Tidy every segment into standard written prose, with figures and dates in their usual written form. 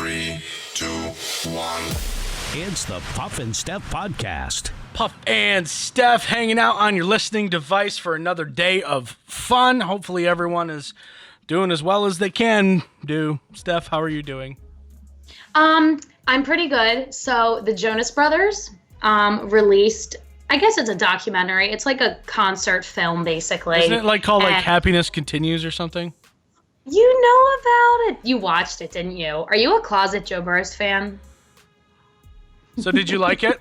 3, 2, 1. It's the Puff and Steph podcast. Puff and Steph hanging out on your listening device for another day of fun. Hopefully everyone is doing as well as they can do. Steph, how are you doing? I'm pretty good. So the Jonas Brothers released, I guess it's a documentary. It's like a concert film, basically. Isn't it like called like Happiness Continues or something? You know about it. You watched it, didn't you? Are you a closet Joe Burrows fan? So did you like it?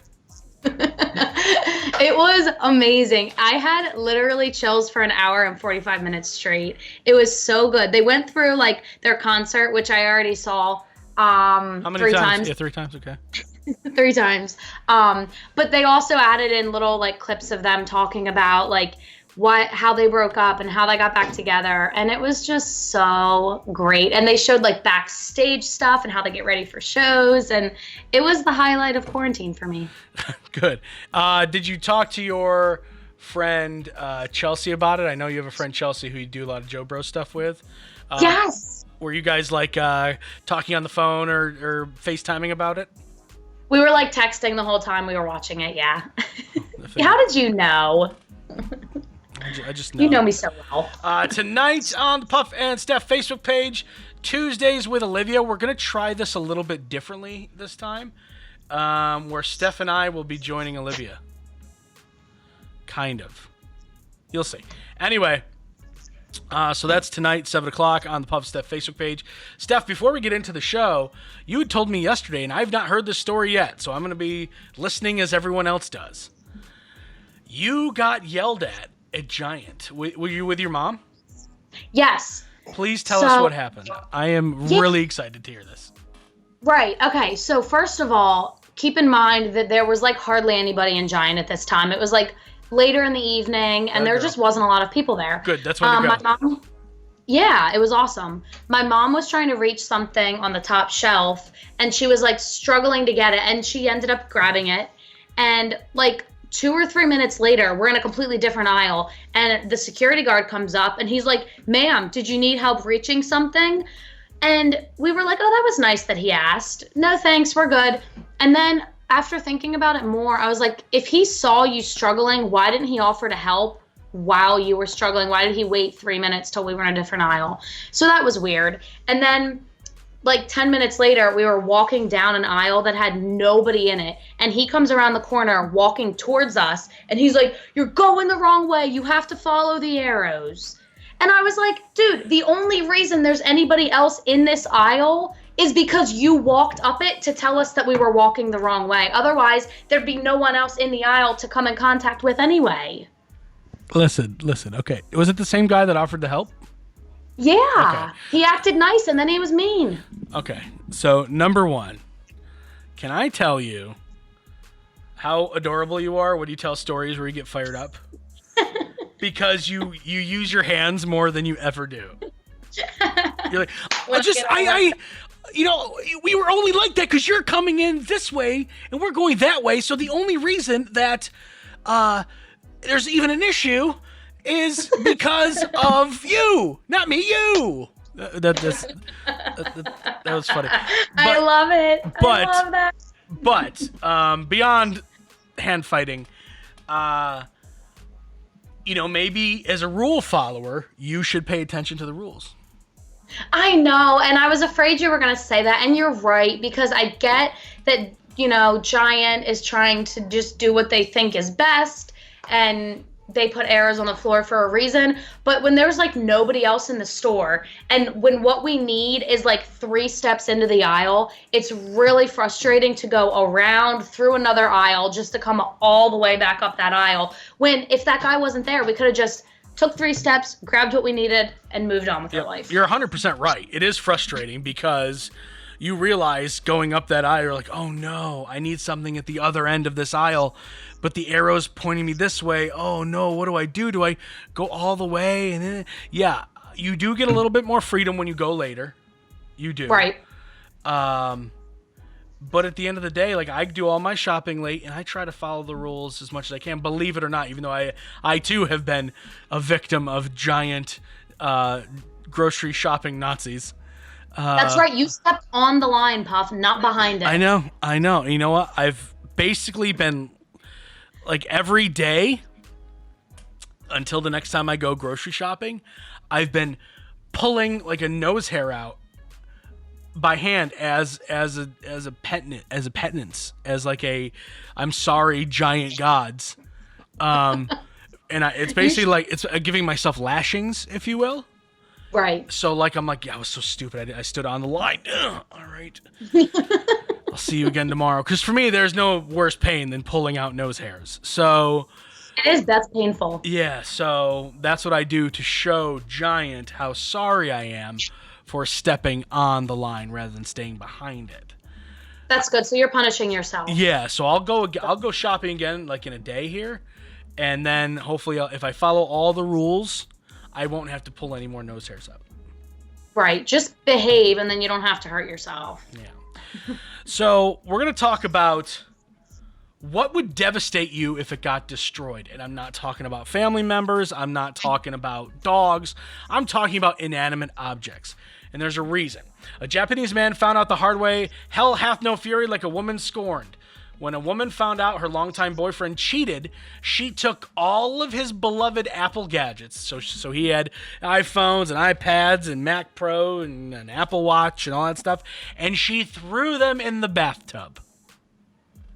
It was amazing. I had literally chills for an hour and 45 minutes straight. It was so good. They went through like their concert, which I already saw How many 3 times? times. Yeah, 3 times, okay. 3 times. But they also added in little like clips of them talking about like how they broke up and how they got back together, and it was just so great. And they showed like backstage stuff and how they get ready for shows, and it was the highlight of quarantine for me. Good. Did you talk to your friend Chelsea about it? I know you have a friend Chelsea who you do a lot of Joe Bro stuff with. Yes. Were you guys like talking on the phone or FaceTiming about it? We were like texting the whole time we were watching it. Yeah. How did you know? I just know. You know me so well. Tonight on the Puff and Steph Facebook page, Tuesdays with Olivia. We're going to try this a little bit differently this time, where Steph and I will be joining Olivia. Kind of. You'll see. Anyway, so that's tonight, 7 o'clock on the Puff and Steph Facebook page. Steph, before we get into the show, you had told me yesterday, and I've not heard this story yet, so I'm going to be listening as everyone else does. You got yelled at Giant. Were you with your mom? Yes. Please tell us what happened. I am really excited to hear this. Right. Okay. So first of all, keep in mind that there was like hardly anybody in Giant at this time. It was like later in the evening, and there just wasn't a lot of people there. Good. That's when to go. My mom. Yeah, it was awesome. My mom was trying to reach something on the top shelf, and she was like struggling to get it, and she ended up grabbing it, and like 2 or 3 minutes later, we're in a completely different aisle, and the security guard comes up, and he's like, "Ma'am, did you need help reaching something?" And we were like, "Oh, that was nice that he asked. No, thanks, we're good." And then after thinking about it more, I was like, if he saw you struggling, why didn't he offer to help while you were struggling? Why did he wait 3 minutes till we were in a different aisle? So that was weird. And then like 10 minutes later, we were walking down an aisle that had nobody in it. And he comes around the corner walking towards us. And he's like, "You're going the wrong way. You have to follow the arrows." And I was like, dude, the only reason there's anybody else in this aisle is because you walked up it to tell us that we were walking the wrong way. Otherwise, there'd be no one else in the aisle to come in contact with anyway. Listen. Okay. Was it the same guy that offered to help? Yeah. Okay. He acted nice, and then he was mean. Okay. So, number one, can I tell you how adorable you are when you tell stories where you get fired up? Because you use your hands more than you ever do. You're like, we were only like that because you're coming in this way and we're going that way. So the only reason that there's even an issue is because of you, not me, you. That was funny. I love it. I love that. But beyond hand fighting, maybe as a rule follower, you should pay attention to the rules. I know, and I was afraid you were going to say that, and you're right, because I get that, Giant is trying to just do what they think is best, and they put arrows on the floor for a reason. But when there's like nobody else in the store, and when what we need is like 3 steps into the aisle, it's really frustrating to go around through another aisle just to come all the way back up that aisle. When if that guy wasn't there, we could have just took 3 steps, grabbed what we needed, and moved on with our life. You're 100% right. It is frustrating because you realize going up that aisle, you're like, oh no, I need something at the other end of this aisle, but the arrow's pointing me this way. Oh no, what do I do? Do I go all the way? And then, yeah, you do get a little bit more freedom when you go later. You do. Right. But at the end of the day, like, I do all my shopping late, and I try to follow the rules as much as I can, believe it or not, even though I too have been a victim of giant grocery shopping Nazis. That's right. You stepped on the line, Puff, not behind it. I know. You know what? I've basically been, like, every day until the next time I go grocery shopping, I've been pulling, like, a nose hair out by hand as a penance, as like a I'm sorry, giant gods. And it's basically like it's giving myself lashings, if you will. Right. So, like, I'm like, yeah, I was so stupid. I stood on the line. Ugh, all right. I'll see you again tomorrow. Because for me, there's no worse pain than pulling out nose hairs. So... It is. That's painful. Yeah, so that's what I do to show Giant how sorry I am for stepping on the line rather than staying behind it. That's good. So you're punishing yourself. Yeah, so I'll go shopping again, like, in a day here. And then, hopefully, if I follow all the rules... I won't have to pull any more nose hairs out. Right. Just behave, and then you don't have to hurt yourself. Yeah. So we're going to talk about what would devastate you if it got destroyed. And I'm not talking about family members. I'm not talking about dogs. I'm talking about inanimate objects. And there's a reason. A Japanese man found out the hard way, hell hath no fury like a woman scorned. When a woman found out her longtime boyfriend cheated, she took all of his beloved Apple gadgets. So he had iPhones and iPads and Mac Pro and an Apple Watch and all that stuff, and she threw them in the bathtub.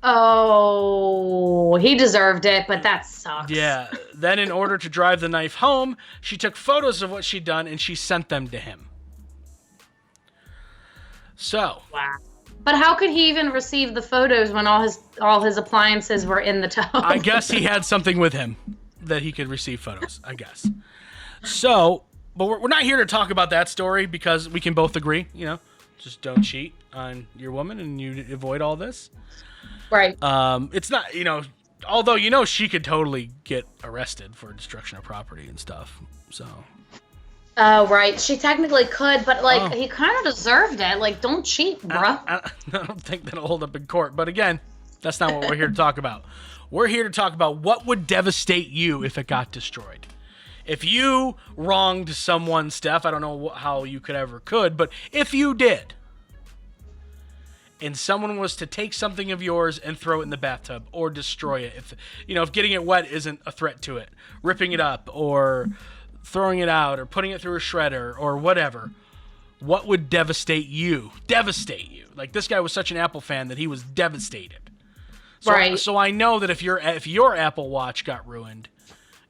Oh, he deserved it, but that sucks. Yeah. Then in order to drive the knife home, she took photos of what she'd done and she sent them to him. So. Wow. But how could he even receive the photos when all his appliances were in the tub? I guess he had something with him that he could receive photos, I guess. So, but we're not here to talk about that story because we can both agree, just don't cheat on your woman and you avoid all this. Right. It's not, although, she could totally get arrested for destruction of property and stuff, so... Oh, right. She technically could, but, he kind of deserved it. Like, don't cheat, bruh. I don't think that'll hold up in court. But again, that's not what we're here to talk about. We're here to talk about what would devastate you if it got destroyed. If you wronged someone, Steph, I don't know how you could, but if you did, and someone was to take something of yours and throw it in the bathtub or destroy it, if getting it wet isn't a threat to it, ripping it up or... throwing it out or putting it through a shredder or whatever, what would devastate you? Devastate you. Like, this guy was such an Apple fan that he was devastated. So, right. So I know that if your Apple Watch got ruined,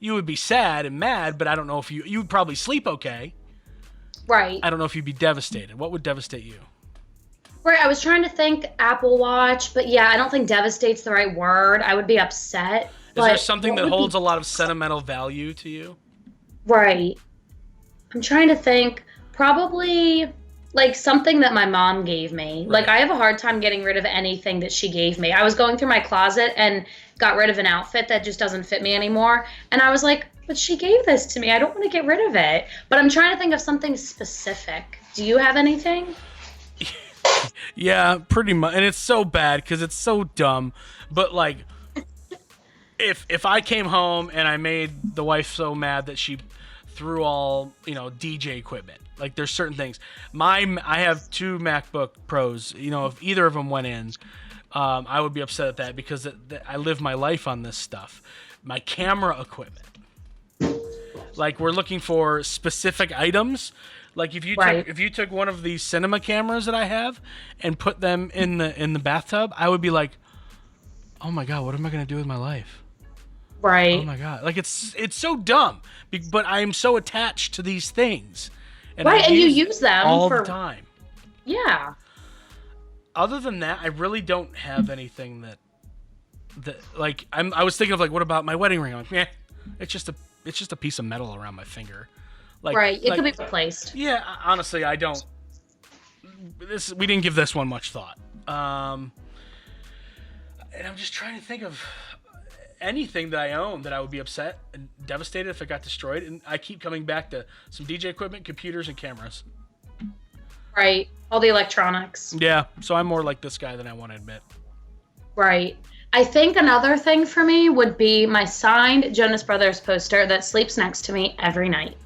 you would be sad and mad, but I don't know if you'd probably sleep okay. Right. I don't know if you'd be devastated. What would devastate you? Right. I was trying to think Apple Watch, but yeah, I don't think devastate's the right word. I would be upset. Is there something that holds a lot of sentimental value to you? Right. I'm trying to think. Probably, something that my mom gave me. Right. I have a hard time getting rid of anything that she gave me. I was going through my closet and got rid of an outfit that just doesn't fit me anymore. And I was like, but she gave this to me. I don't want to get rid of it. But I'm trying to think of something specific. Do you have anything? Yeah, pretty much. And it's so bad because it's so dumb. But, if I came home and I made the wife so mad that she threw all, DJ equipment, there's certain things. I have 2 MacBook Pros. If either of them went in, I would be upset at that because I live my life on this stuff. My camera equipment. We're looking for specific items. If you took one of these cinema cameras that I have and put them in the bathtub, I would be like, oh my God, what am I going to do with my life? Right. Oh my God. It's so dumb, but I am so attached to these things. And and you use them all the time. Yeah. Other than that, I really don't have anything that I was thinking of what about my wedding ring? It's just a piece of metal around my finger. Right. It could be replaced. Yeah, honestly, I don't. We didn't give this one much thought. And I'm just trying to think of anything that I own that I would be upset and devastated if it got destroyed. And I keep coming back to some DJ equipment, computers, and cameras. Right. All the electronics. Yeah. So I'm more like this guy than I want to admit. Right. I think another thing for me would be my signed Jonas Brothers poster that sleeps next to me every night.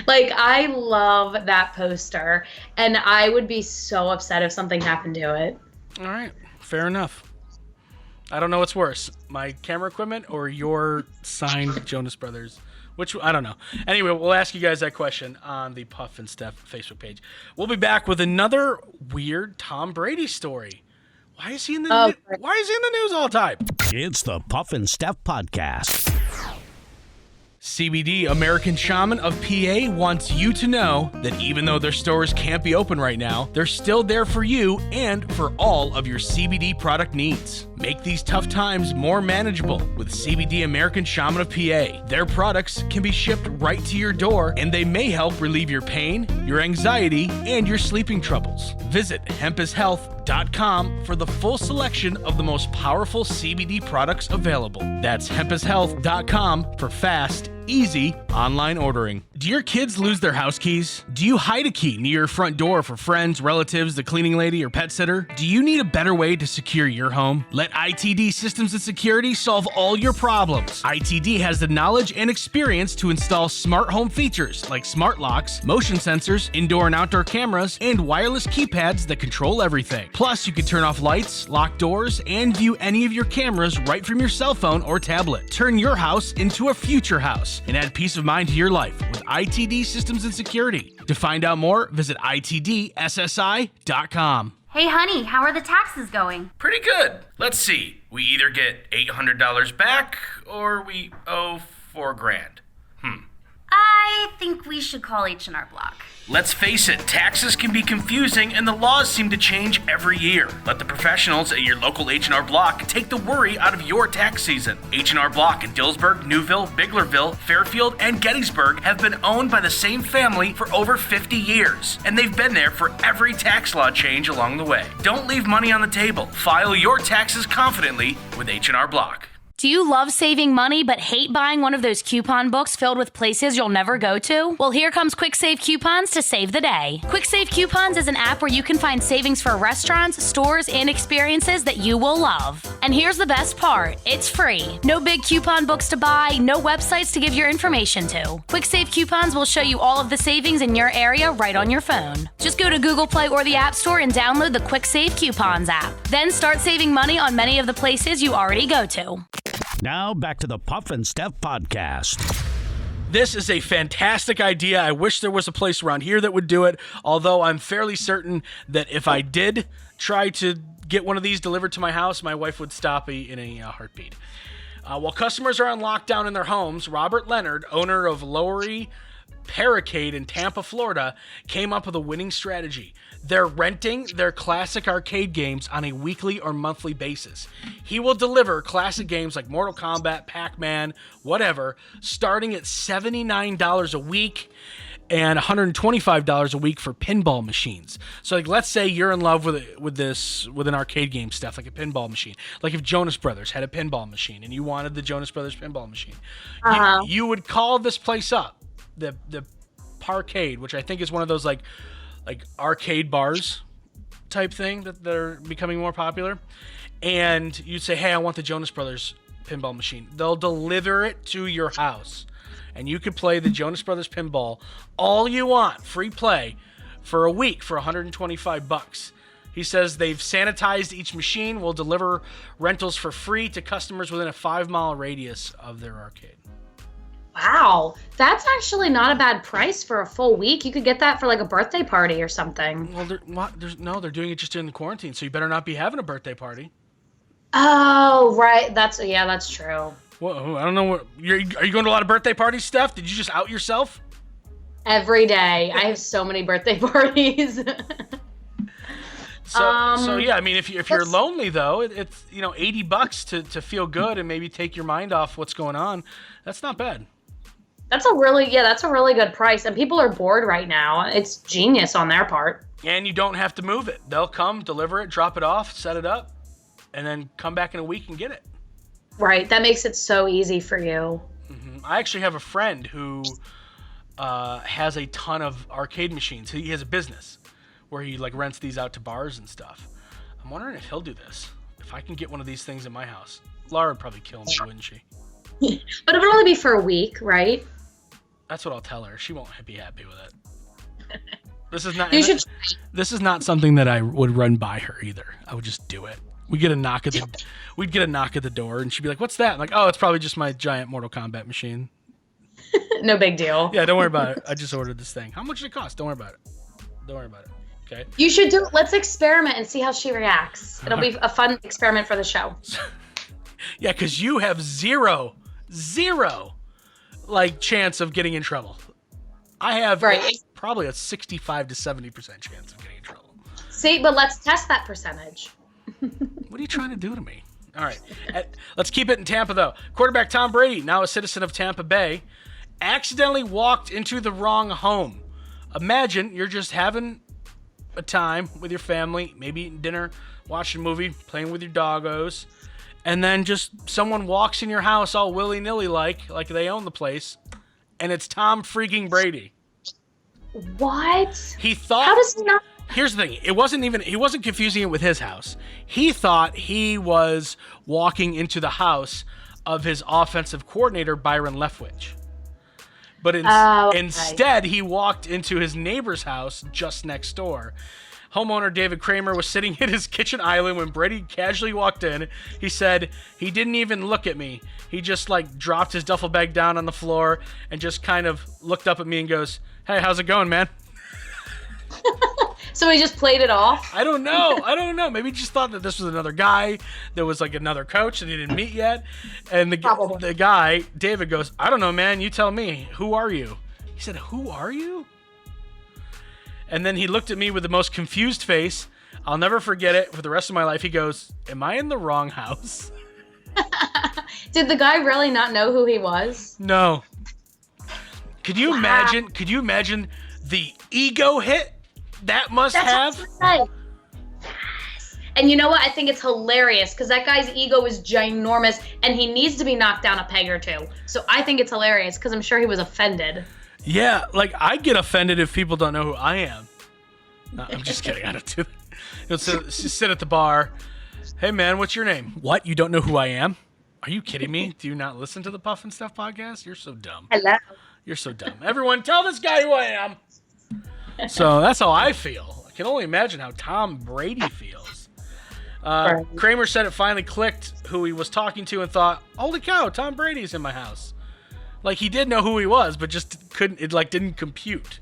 Like, I love that poster, and I would be so upset if something happened to it. All right, fair enough. I don't know what's worse, my camera equipment or your signed Jonas Brothers. Which, I don't know. Anyway, we'll ask you guys that question on the Puff and Steph Facebook page. We'll be back with another weird Tom Brady story. Why is he in the news all the time? It's the Puff and Steph Podcast. CBD American Shaman of PA wants you to know that even though their stores can't be open right now, they're still there for you and for all of your CBD product needs. Make these tough times more manageable with CBD American Shaman of PA. Their products can be shipped right to your door, and they may help relieve your pain, your anxiety, and your sleeping troubles. Visit hempishealth.com for the full selection of the most powerful CBD products available. That's hempishealth.com for fast, easy online ordering. Do your kids lose their house keys? Do you hide a key near your front door for friends, relatives, the cleaning lady, or pet sitter? Do you need a better way to secure your home? Let ITD Systems and Security solve all your problems. ITD has the knowledge and experience to install smart home features like smart locks, motion sensors, indoor and outdoor cameras, and wireless keypads that control everything. Plus, you can turn off lights, lock doors, and view any of your cameras right from your cell phone or tablet. Turn your house into a future house and add peace of mind to your life with ITD Systems and Security. To find out more, visit itdssi.com. Hey honey, how are the taxes going? Pretty good. Let's see. We either get $800 back or we owe $4,000. I think we should call H&R Block. Let's face it, taxes can be confusing and the laws seem to change every year. Let the professionals at your local H&R Block take the worry out of your tax season. H&R Block in Dillsburg, Newville, Biglerville, Fairfield, and Gettysburg have been owned by the same family for over 50 years, and they've been there for every tax law change along the way. Don't leave money on the table. File your taxes confidently with H&R Block. Do you love saving money but hate buying one of those coupon books filled with places you'll never go to? Well, here comes Quick Save Coupons to save the day. Quick Save Coupons is an app where you can find savings for restaurants, stores, and experiences that you will love. And here's the best part. It's free. No big coupon books to buy, no websites to give your information to. Quick Save Coupons will show you all of the savings in your area right on your phone. Just go to Google Play or the App Store and download the Quick Save Coupons app. Then start saving money on many of the places you already go to. Now back to the Puff and Steph Podcast. This is a fantastic idea. I wish there was a place around here that would do it, although I'm fairly certain that if I did try to get one of these delivered to my house, my wife would stop me in a heartbeat. While customers are on lockdown in their homes, Robert Leonard, owner of Lowry Paracade in Tampa, Florida, came up with a winning strategy. They're renting their classic arcade games on a weekly or monthly basis. He will deliver classic games like Mortal Kombat, Pac-Man, whatever, starting at $79 a week and $125 a week for pinball machines. So, like, let's say you're in love with an arcade game, stuff like a pinball machine. Like if Jonas Brothers had a pinball machine and you wanted the Jonas Brothers pinball machine, you would call this place up, the Parcade, which I think is one of those like arcade bars type thing that they're becoming more popular. And you'd say, hey, I want the Jonas Brothers pinball machine. They'll deliver it to your house. And you could play the Jonas Brothers pinball all you want, free play, for a week for $125. He says they've sanitized each machine, will deliver rentals for free to customers within a 5-mile radius of their arcade. Wow, that's actually not a bad price for a full week. You could get that for like a birthday party or something. Well, they're doing it just during the quarantine, so you better not be having a birthday party. Oh, right. That's true. Well, I don't know. Are you going to a lot of birthday parties, Steph? Did you just out yourself? Every day. I have so many birthday parties. So yeah, I mean, if you're lonely though, it's $80 to feel good and maybe take your mind off what's going on. That's not bad. That's a really good price, and people are bored right now. It's genius on their part. And you don't have to move it. They'll come, deliver it, drop it off, set it up, and then come back in a week and get it. Right. That makes it so easy for you. Mm-hmm. I actually have a friend who has a ton of arcade machines. He has a business where he rents these out to bars and stuff. I'm wondering if he'll do this. If I can get one of these things in my house. Laura would probably kill me, wouldn't she? But it would only be for a week, right? That's what I'll tell her. She won't be happy with it. This is not. This is not something that I would run by her either. I would just do it. We'd get a knock at the door, and she'd be like, "What's that?" I'm like, "Oh, it's probably just my giant Mortal Kombat machine." No big deal. Yeah, don't worry about it. I just ordered this thing. How much did it cost? Don't worry about it. Don't worry about it. Okay. You should do. Let's experiment and see how she reacts. It'll be a fun experiment for the show. Yeah, because you have zero, like, chance of getting in trouble. I have probably a 65 to 70% chance of getting in trouble. See, but let's test that percentage. What are you trying to do to me? All right. Let's keep it in Tampa, though. Quarterback Tom Brady, now a citizen of Tampa Bay, accidentally walked into the wrong home. Imagine you're just having a time with your family, maybe eating dinner, watching a movie, playing with your doggos, and then just someone walks in your house all willy-nilly like they own the place, and it's Tom freaking Brady. What? He thought... How does he not... Here's the thing. He wasn't confusing it with his house. He thought he was walking into the house of his offensive coordinator, Byron Leftwich. But instead, he walked into his neighbor's house just next door. Homeowner David Kramer was sitting at his kitchen island when Brady casually walked in. He said, "He didn't even look at me. He just, like, dropped his duffel bag down on the floor and just kind of looked up at me and goes, 'Hey, how's it going, man?'" So he just played it off? I don't know. Maybe he just thought that this was another guy. There was, like, another coach that he didn't meet yet. And the guy, David, goes, "I don't know, man. You tell me. Who are you?" He said, "Who are you?" And then he looked at me with the most confused face. I'll never forget it for the rest of my life. He goes, "Am I in the wrong house?" Did the guy really not know who he was? No. Could you imagine the ego hit that must have? Yes. And you know what? I think it's hilarious because that guy's ego is ginormous and he needs to be knocked down a peg or two. So I think it's hilarious because I'm sure he was offended. Yeah, like, I get offended if people don't know who I am. No, I'm just kidding. I don't do that. He'll sit at the bar. "Hey, man, what's your name?" "What? You don't know who I am? Are you kidding me? Do you not listen to the Puff and Steph podcast? You're so dumb. Hello. You're so dumb. Everyone, tell this guy who I am." So that's how I feel. I can only imagine how Tom Brady feels. Kramer said it finally clicked who he was talking to and thought, "Holy cow, Tom Brady's in my house." Like, he did know who he was, but just didn't compute.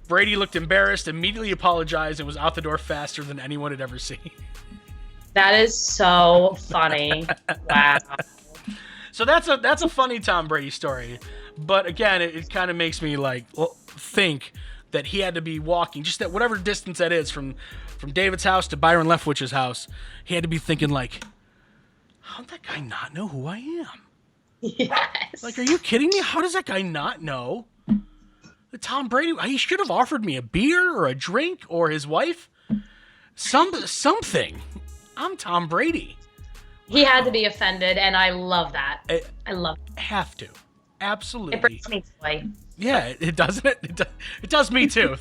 Brady looked embarrassed, immediately apologized, and was out the door faster than anyone had ever seen. That is so funny. Wow. So that's a funny Tom Brady story. But again, it kind of makes me, like, think that he had to be walking just at whatever distance that is from David's house to Byron Leftwich's house. He had to be thinking, like, how'd that guy not know who I am? Yes. Like, are you kidding me? How does that guy not know that Tom Brady? He should have offered me a beer or a drink or his wife. Something. I'm Tom Brady. He had to be offended, and I love that. I love it. Have to. Absolutely. It brings me joy. Yeah, it doesn't it? It does me too.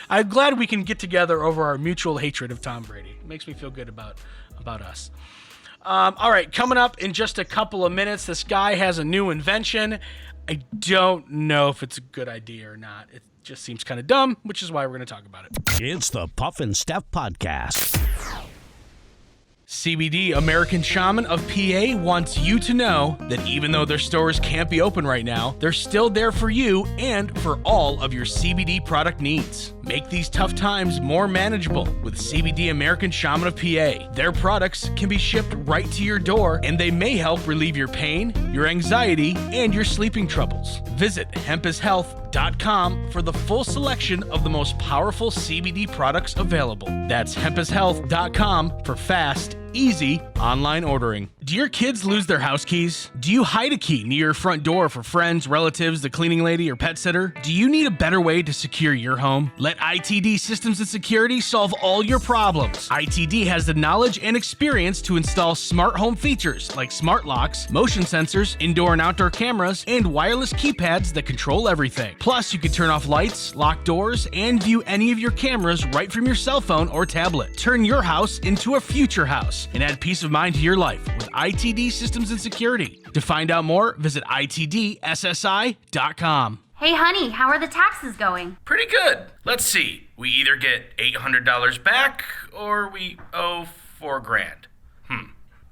I'm glad we can get together over our mutual hatred of Tom Brady. It makes me feel good about us. All right, coming up in just a couple of minutes, this guy has a new invention. I don't know if it's a good idea or not. It just seems kind of dumb, which is why we're going to talk about it. It's the Puff and Steph Podcast. CBD American Shaman of PA wants you to know that even though their stores can't be open right now, they're still there for you and for all of your CBD product needs. Make these tough times more manageable with CBD American Shaman of PA. Their products can be shipped right to your door, and they may help relieve your pain, your anxiety, and your sleeping troubles. Visit hempishealth.com for the full selection of the most powerful CBD products available. That's hempishealth.com for fast, easy online ordering. Do your kids lose their house keys? Do you hide a key near your front door for friends, relatives, the cleaning lady, or pet sitter? Do you need a better way to secure your home? Let ITD Systems and Security solve all your problems. ITD has the knowledge and experience to install smart home features like smart locks, motion sensors, indoor and outdoor cameras, and wireless keypads that control everything. Plus, you can turn off lights, lock doors, and view any of your cameras right from your cell phone or tablet. Turn your house into a future house and add peace of mind to your life with ITD Systems and Security. To find out more, visit itdssi.com. Hey, honey, how are the taxes going? Pretty good. Let's see. We either get $800 back or we owe $4,000.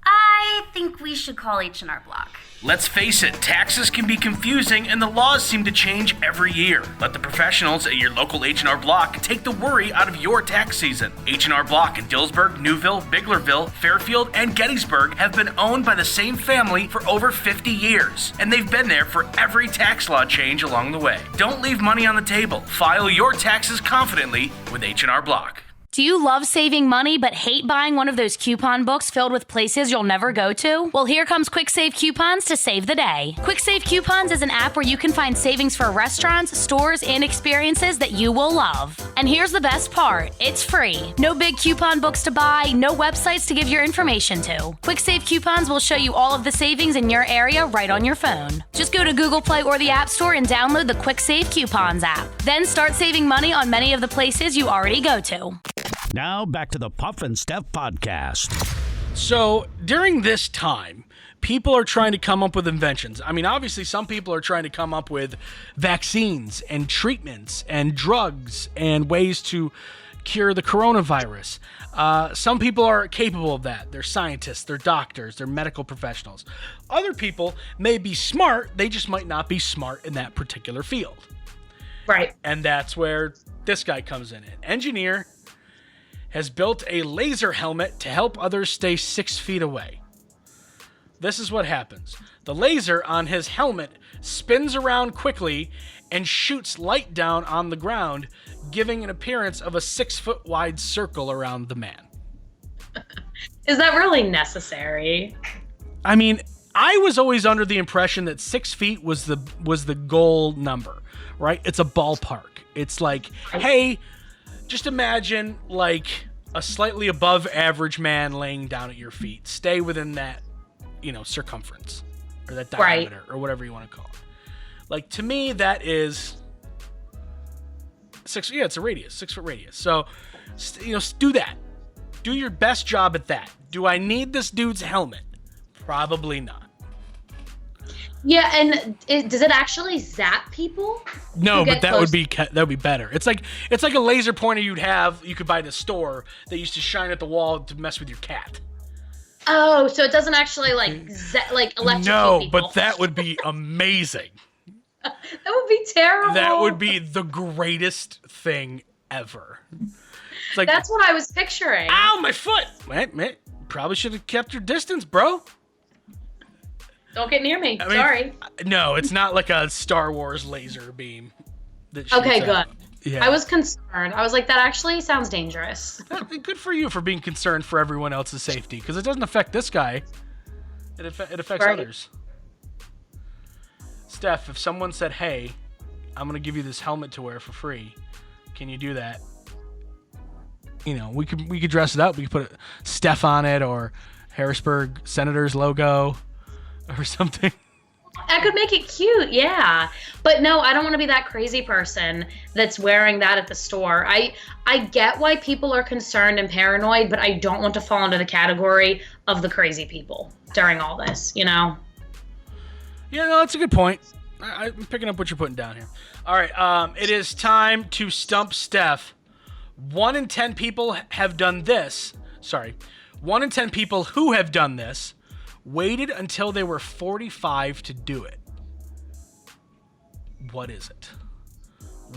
I think we should call H&R Block. Let's face it, taxes can be confusing and the laws seem to change every year. Let the professionals at your local H&R Block take the worry out of your tax season. H&R Block in Dillsburg, Newville, Biglerville, Fairfield, and Gettysburg have been owned by the same family for over 50 years, and they've been there for every tax law change along the way. Don't leave money on the table. File your taxes confidently with H&R Block. Do you love saving money but hate buying one of those coupon books filled with places you'll never go to? Well, here comes Quick Save Coupons to save the day. Quick Save Coupons is an app where you can find savings for restaurants, stores, and experiences that you will love. And here's the best part. It's free. No big coupon books to buy, no websites to give your information to. Quick Save Coupons will show you all of the savings in your area right on your phone. Just go to Google Play or the App Store and download the Quick Save Coupons app. Then start saving money on many of the places you already go to. Now back to the Puff and Steph podcast. So during this time, people are trying to come up with inventions. I mean, obviously, some people are trying to come up with vaccines and treatments and drugs and ways to cure the coronavirus. Some people are capable of that. They're scientists, they're doctors, they're medical professionals. Other people may be smart, they just might not be smart in that particular field. Right. And that's where this guy comes in. An engineer has built a laser helmet to help others stay 6 feet away. This is what happens. The laser on his helmet spins around quickly and shoots light down on the ground, giving an appearance of a 6-foot wide circle around the man. Is that really necessary? I mean, I was always under the impression that 6 feet was the goal number, right? It's a ballpark. It's like, hey, just imagine like a slightly above average man laying down at your feet. Stay within that, circumference or that diameter or whatever you want to call it. Like, to me, that is it's a radius, 6 foot radius. So, do that. Do your best job at that. Do I need this dude's helmet? Probably not. Yeah, and does it actually zap people? No, but that would be better. It's like a laser pointer you could buy at a store that used to shine at the wall to mess with your cat. Oh, so it doesn't actually electrocute No, people. but that would be amazing. That would be terrible. That would be the greatest thing ever. It's like, that's what I was picturing. Ow, my foot! Man, probably should have kept your distance, bro. Don't get near me. Sorry. No, it's not like a Star Wars laser beam. Okay, good. Yeah. I was concerned. I was like, that actually sounds dangerous. Good for you for being concerned for everyone else's safety, because it doesn't affect this guy. It affects others. Steph, if someone said, hey, I'm going to give you this helmet to wear for free, can you do that? We could dress it up. We could put Steph on it or Harrisburg Senators logo or something. I could make it cute, yeah. But no, I don't want to be that crazy person that's wearing that at the store. I get why people are concerned and paranoid, but I don't want to fall into the category of the crazy people during all this, Yeah, no, that's a good point. I'm picking up what you're putting down here. All right, it is time to stump Steph. 1 in 10 people have done this. 1 in 10 people who have done this waited until they were 45 to do it. What is it?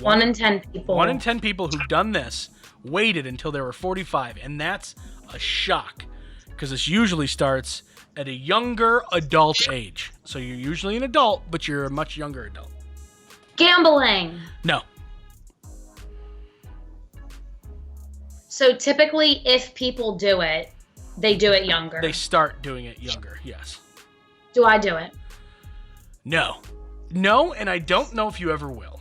1 in 10 people. 1 in 10 people who've done this waited until they were 45, and that's a shock because this usually starts at a younger adult age. So you're usually an adult, but you're a much younger adult. Gambling. No. So typically, if people do it, they do it younger. They start doing it younger, yes. Do I do it? No. No, and I don't know if you ever will.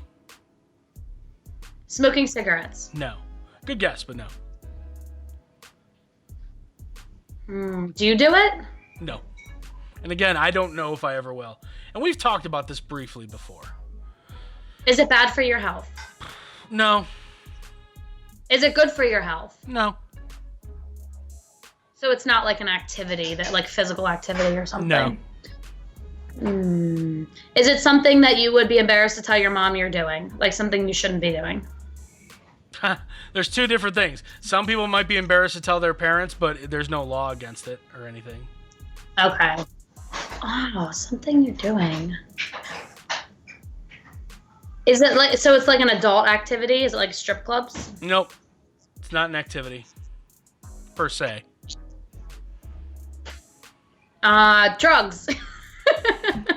Smoking cigarettes. No. Good guess, but no. Do you do it? No. And again, I don't know if I ever will. And we've talked about this briefly before. Is it bad for your health? No. Is it good for your health? No. So it's not like an activity, that like physical activity or something? No. Is it something that you would be embarrassed to tell your mom you're doing? Like something you shouldn't be doing? There's two different things. Some people might be embarrassed to tell their parents, but there's no law against it or anything. Okay. Oh, something you're doing. Is it like, so it's like an adult activity? Is it like strip clubs? Nope. It's not an activity, per se. Drugs.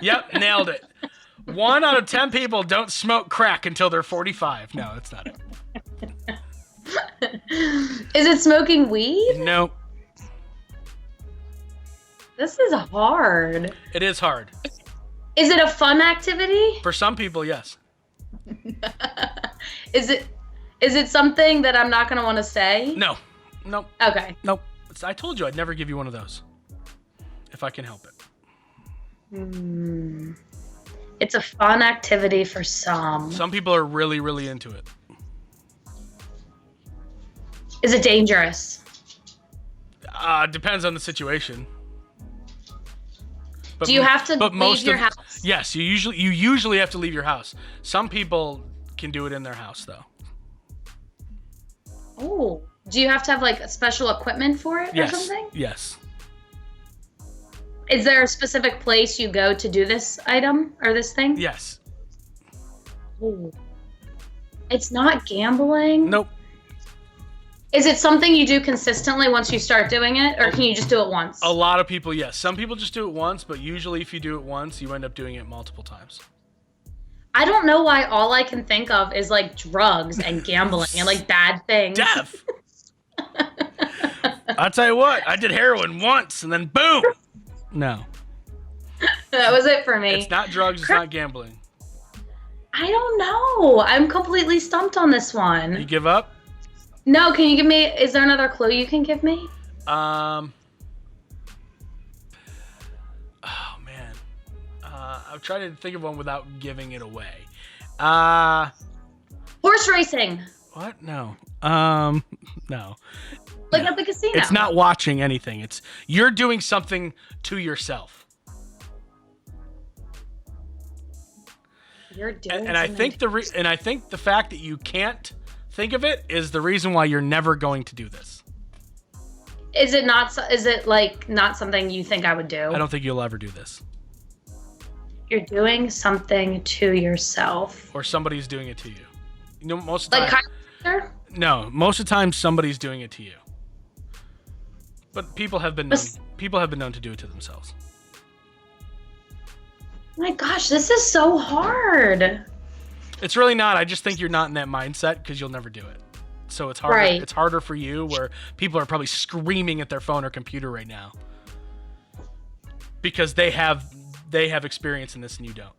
Yep, nailed it. 1 out of 10 people don't smoke crack until they're 45. No, that's not it. Is it smoking weed? Nope. This is hard. It is hard. Is it a fun activity? For some people, yes. Is it something that I'm not going to want to say? No. Nope. Okay. Nope. I told you I'd never give you one of those. If I can help it. It's a fun activity for some. Some people are really, really into it. Is it dangerous? Depends on the situation. But Do you have to leave your house? Yes, you usually have to leave your house. Some people can do it in their house though. Oh. Do you have to have like special equipment for it or something? Yes. Is there a specific place you go to do this item or this thing? Yes. Ooh. It's not gambling? Nope. Is it something you do consistently once you start doing it, or can you just do it once? A lot of people, yes. Some people just do it once, but usually if you do it once, you end up doing it multiple times. I don't know why all I can think of is like drugs and gambling and like bad things. Death! I'll tell you what, I did heroin once and then boom! No. That was it for me. It's not drugs, it's not gambling. I don't know. I'm completely stumped on this one. You give up? No, can you give me, is there another clue you can give me? Oh man. I'm trying to think of one without giving it away. Horse racing. What? No. No. Like at the casino. It's not watching anything. It's you're doing something to yourself. You're doing And I think the fact that you can't think of it is the reason why you're never going to do this. Is it not something you think I would do? I don't think you'll ever do this. You're doing something to yourself. Or somebody's doing it to you. You know, most of the Like time. chiropractor? No, most of the time somebody's doing it to you. But people have been known to do it to themselves. My gosh, this is so hard. It's really not. I just think you're not in that mindset because you'll never do it. So it's harder. Right. It's harder for you where people are probably screaming at their phone or computer right now because they have experience in this and you don't.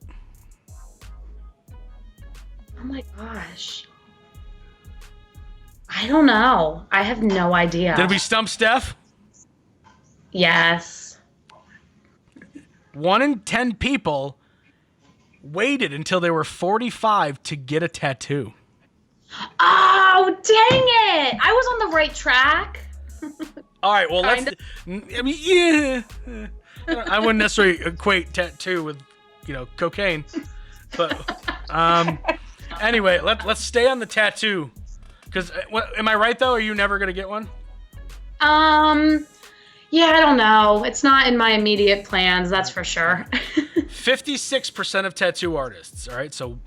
Oh my gosh. I don't know. I have no idea. Did we stump Steph? Yes. 1 in 10 people waited until they were 45 to get a tattoo. Oh, dang it. I was on the right track. All right, well, Kinda. I wouldn't necessarily equate tattoo with, cocaine. But anyway, let's stay on the tattoo. Because, am I right, though? Are you never going to get one? Yeah, I don't know. It's not in my immediate plans, that's for sure. 56% of tattoo artists, all right, so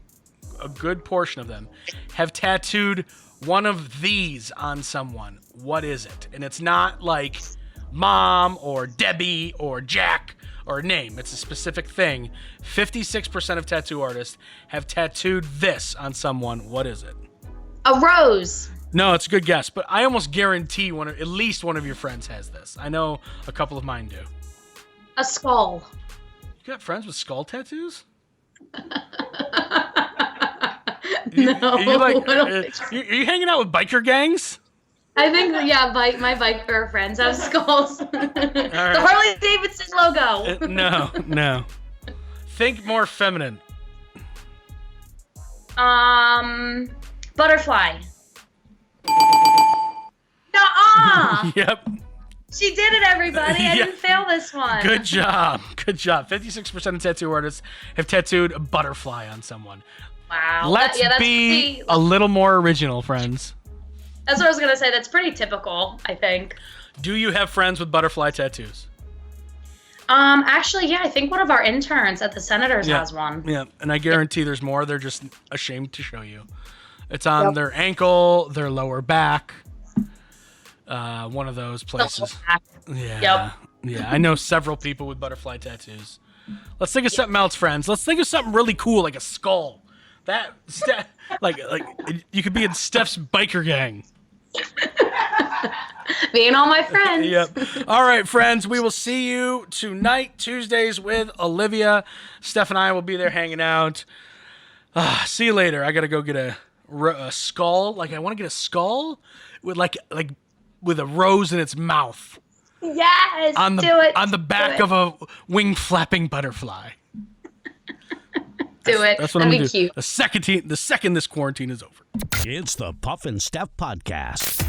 a good portion of them, have tattooed one of these on someone. What is it? And it's not like Mom or Debbie or Jack or a name. It's a specific thing. 56% of tattoo artists have tattooed this on someone. What is it? A rose. No, it's a good guess, but I almost guarantee at least one of your friends has this. I know a couple of mine do. A skull. You got friends with skull tattoos? No. Are you hanging out with biker gangs? I think, yeah, my biker friends have skulls. The Harley Davidson logo. No. Think more feminine. Butterfly. Nuh-uh. Yep. She did it, everybody. I didn't fail this one. Good job. Good job. 56% of tattoo artists have tattooed a butterfly on someone. Wow. Let's be a little more original, friends. That's what I was going to say. That's pretty typical, I think. Do you have friends with butterfly tattoos? Actually, yeah, I think one of our interns at the Senators has one. Yeah, and I guarantee there's more. They're just ashamed to show you. It's on their ankle, their lower back. One of those places. Yeah. Yeah, I know several people with butterfly tattoos. Let's think of something else, friends. Let's think of something really cool, like a skull. That, like you could be in Steph's biker gang. Me and all my friends. Yep. All right, friends. We will see you tonight, Tuesdays with Olivia. Steph and I will be there hanging out. See you later. I gotta go get a skull. Like I want to get a skull with like with a rose in its mouth. Yes. On the do it. on the back of a wing flapping butterfly. Do it. That's what I'm gonna do. Cute. The second this quarantine is over. It's the Puff and Steph Podcast.